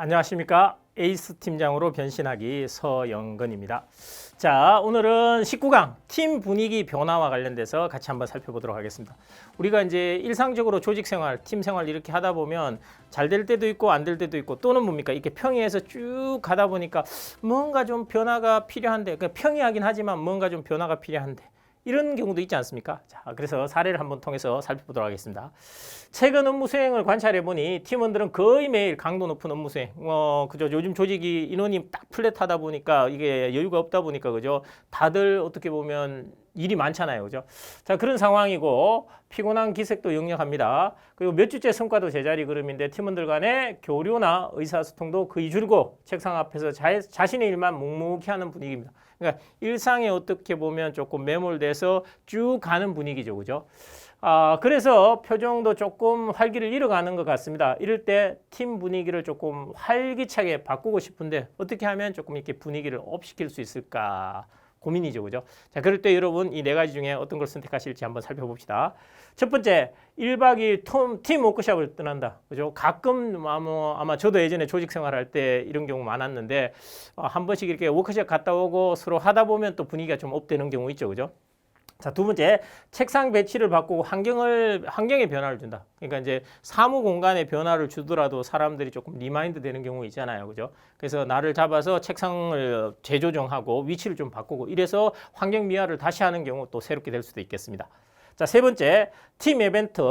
안녕하십니까. 에이스 팀장으로 변신하기 서영건입니다. 자, 오늘은 19강 팀 분위기 변화와 관련돼서 같이 한번 살펴보도록 하겠습니다. 우리가 이제 일상적으로 조직 생활, 팀 생활 이렇게 하다 보면 잘 될 때도 있고 안 될 때도 있고 또는 뭡니까? 이렇게 평이해서 쭉 가다 보니까 뭔가 좀 변화가 필요한데, 그러니까 평이하긴 하지만 뭔가 좀 변화가 필요한데 이런 경우도 있지 않습니까? 자, 그래서 사례를 한번 통해서 살펴보도록 하겠습니다. 최근 업무 수행을 관찰해 보니 팀원들은 거의 매일 강도 높은 업무 수행. 그죠? 요즘 조직이 인원이 딱 플랫하다 보니까 이게 여유가 없다 보니까 그죠? 다들 어떻게 보면 일이 많잖아요, 그죠? 자, 그런 상황이고 피곤한 기색도 역력합니다. 그리고 몇 주째 성과도 제자리 걸음인데 팀원들 간의 교류나 의사소통도 거의 줄고 책상 앞에서 자신의 일만 묵묵히 하는 분위기입니다. 그러니까 일상에 어떻게 보면 조금 매몰돼서 쭉 가는 분위기죠, 그죠? 그래서 표정도 조금 활기를 잃어가는 것 같습니다. 이럴 때 팀 분위기를 조금 활기차게 바꾸고 싶은데 어떻게 하면 조금 이렇게 분위기를 업시킬 수 있을까? 고민이죠, 그죠? 자, 그럴 때 여러분 이 네 가지 중에 어떤 걸 선택하실지 한번 살펴봅시다. 첫 번째, 1박 2일 팀 워크숍을 떠난다, 그죠? 가끔 아마 저도 예전에 조직 생활할 때 이런 경우 많았는데 한 번씩 이렇게 워크숍 갔다 오고 서로 하다 보면 또 분위기가 좀 업되는 경우 있죠, 그죠? 자, 두 번째, 책상 배치를 바꾸고 환경의 변화를 준다. 그러니까 이제 사무 공간의 변화를 주더라도 사람들이 조금 리마인드 되는 경우 있잖아요, 그죠? 그래서 나를 잡아서 책상을 재조정하고 위치를 좀 바꾸고 이래서 환경 미화를 다시 하는 경우 또 새롭게 될 수도 있겠습니다. 자, 세 번째, 팀 이벤트,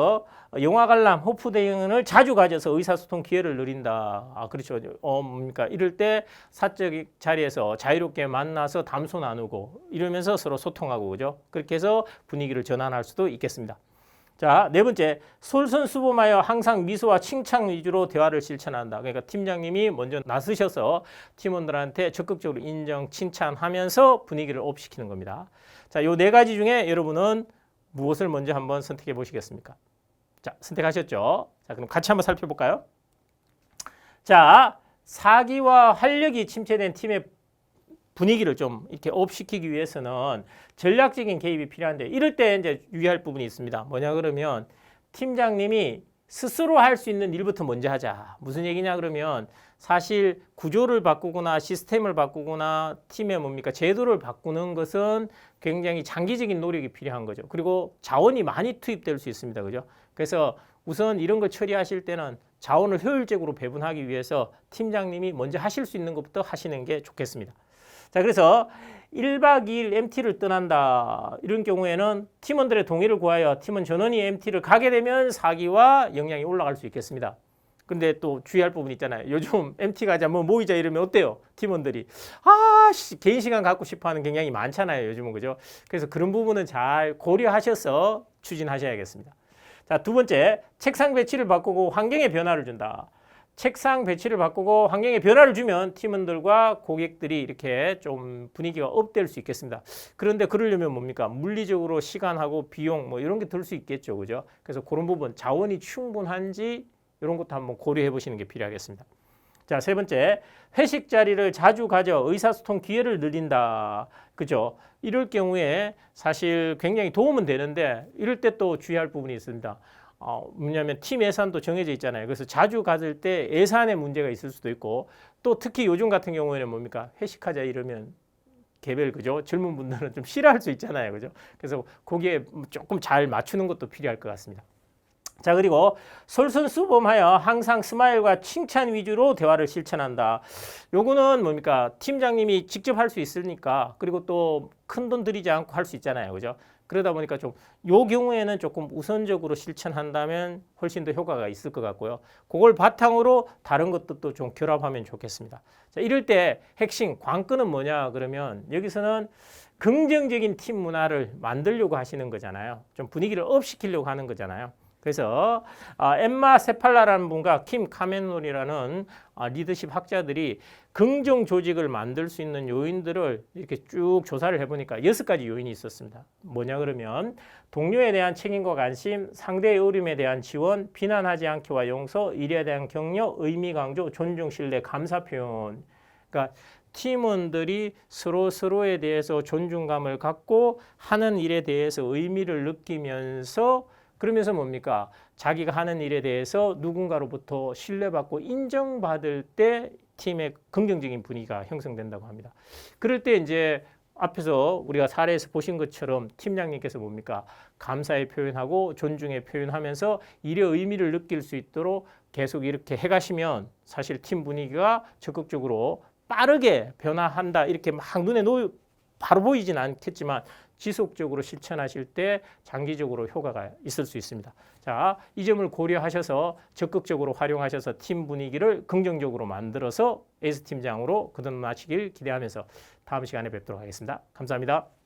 영화 관람, 호프데이를 자주 가져서 의사소통 기회를 누린다. 그렇죠. 그러니까 이럴 때 사적 자리에서 자유롭게 만나서 담소 나누고 이러면서 서로 소통하고, 그죠? 그렇게 해서 분위기를 전환할 수도 있겠습니다. 자, 네 번째, 솔선수범하여 항상 미소와 칭찬 위주로 대화를 실천한다. 그러니까 팀장님이 먼저 나서셔서 팀원들한테 적극적으로 인정, 칭찬하면서 분위기를 업시키는 겁니다. 자, 요 네 가지 중에 여러분은 무엇을 먼저 한번 선택해 보시겠습니까? 자, 선택하셨죠? 자, 그럼 같이 한번 살펴볼까요? 자, 사기와 활력이 침체된 팀의 분위기를 좀 이렇게 업시키기 위해서는 전략적인 개입이 필요한데 이럴 때 이제 유의할 부분이 있습니다. 뭐냐 그러면 팀장님이 스스로 할 수 있는 일부터 먼저 하자. 무슨 얘기냐 그러면 사실 구조를 바꾸거나 시스템을 바꾸거나 팀의 뭡니까 제도를 바꾸는 것은 굉장히 장기적인 노력이 필요한 거죠. 그리고 자원이 많이 투입될 수 있습니다. 그죠? 그래서 우선 이런 걸 처리하실 때는 자원을 효율적으로 배분하기 위해서 팀장님이 먼저 하실 수 있는 것부터 하시는 게 좋겠습니다. 자, 그래서 1박 2일 MT를 떠난다. 이런 경우에는 팀원들의 동의를 구하여 팀원 전원이 MT를 가게 되면 사기와 역량이 올라갈 수 있겠습니다. 근데 또 주의할 부분이 있잖아요. 요즘 MT 가자, 모이자 이러면 어때요? 팀원들이. 개인 시간 갖고 싶어 하는 경향이 많잖아요. 요즘은, 그죠? 그래서 그런 부분은 잘 고려하셔서 추진하셔야겠습니다. 자, 두 번째, 책상 배치를 바꾸고 환경의 변화를 준다. 책상 배치를 바꾸고 환경에 변화를 주면 팀원들과 고객들이 이렇게 좀 분위기가 업될 수 있겠습니다. 그런데 그러려면 뭡니까? 물리적으로 시간하고 비용 이런 게 들 수 있겠죠, 그죠? 그래서 그런 부분 자원이 충분한지 이런 것도 한번 고려해 보시는 게 필요하겠습니다. 자, 세 번째, 회식 자리를 자주 가져 의사소통 기회를 늘린다. 그죠? 이럴 경우에 사실 굉장히 도움은 되는데 이럴 때 또 주의할 부분이 있습니다. 뭐냐면 팀 예산도 정해져 있잖아요. 그래서 자주 가질 때 예산에 문제가 있을 수도 있고 또 특히 요즘 같은 경우에는 뭡니까? 회식하자 이러면 개별, 그죠? 젊은 분들은 좀 싫어할 수 있잖아요. 그죠? 그래서 거기에 조금 잘 맞추는 것도 필요할 것 같습니다. 자, 그리고 솔선수범하여 항상 스마일과 칭찬 위주로 대화를 실천한다. 요거는 뭡니까? 팀장님이 직접 할 수 있으니까 그리고 또 큰 돈 들이지 않고 할 수 있잖아요. 그죠? 그러다 보니까 좀 요 경우에는 조금 우선적으로 실천한다면 훨씬 더 효과가 있을 것 같고요. 그걸 바탕으로 다른 것도 좀 결합하면 좋겠습니다. 자, 이럴 때 핵심 관건은 뭐냐 그러면 여기서는 긍정적인 팀 문화를 만들려고 하시는 거잖아요. 좀 분위기를 업시키려고 하는 거잖아요. 그래서 엠마 세팔라라는 분과 킴 카메논이라는 리더십 학자들이 긍정 조직을 만들 수 있는 요인들을 이렇게 쭉 조사를 해보니까 6가지 요인이 있었습니다. 뭐냐 그러면 동료에 대한 책임과 관심, 상대의 어려움에 대한 지원, 비난하지 않기와 용서, 일에 대한 격려, 의미 강조, 존중, 신뢰, 감사 표현. 그러니까 팀원들이 서로에 대해서 존중감을 갖고 하는 일에 대해서 의미를 느끼면서 그러면서 뭡니까? 자기가 하는 일에 대해서 누군가로부터 신뢰받고 인정받을 때 팀의 긍정적인 분위기가 형성된다고 합니다. 그럴 때 이제 앞에서 우리가 사례에서 보신 것처럼 팀장님께서 뭡니까? 감사의 표현하고 존중의 표현하면서 일의 의미를 느낄 수 있도록 계속 이렇게 해가시면 사실 팀 분위기가 적극적으로 빠르게 변화한다. 이렇게 막 눈에 바로 보이진 않겠지만 지속적으로 실천하실 때 장기적으로 효과가 있을 수 있습니다. 자, 이 점을 고려하셔서 적극적으로 활용하셔서 팀 분위기를 긍정적으로 만들어서 에이스 팀장으로 거듭나시길 기대하면서 다음 시간에 뵙도록 하겠습니다. 감사합니다.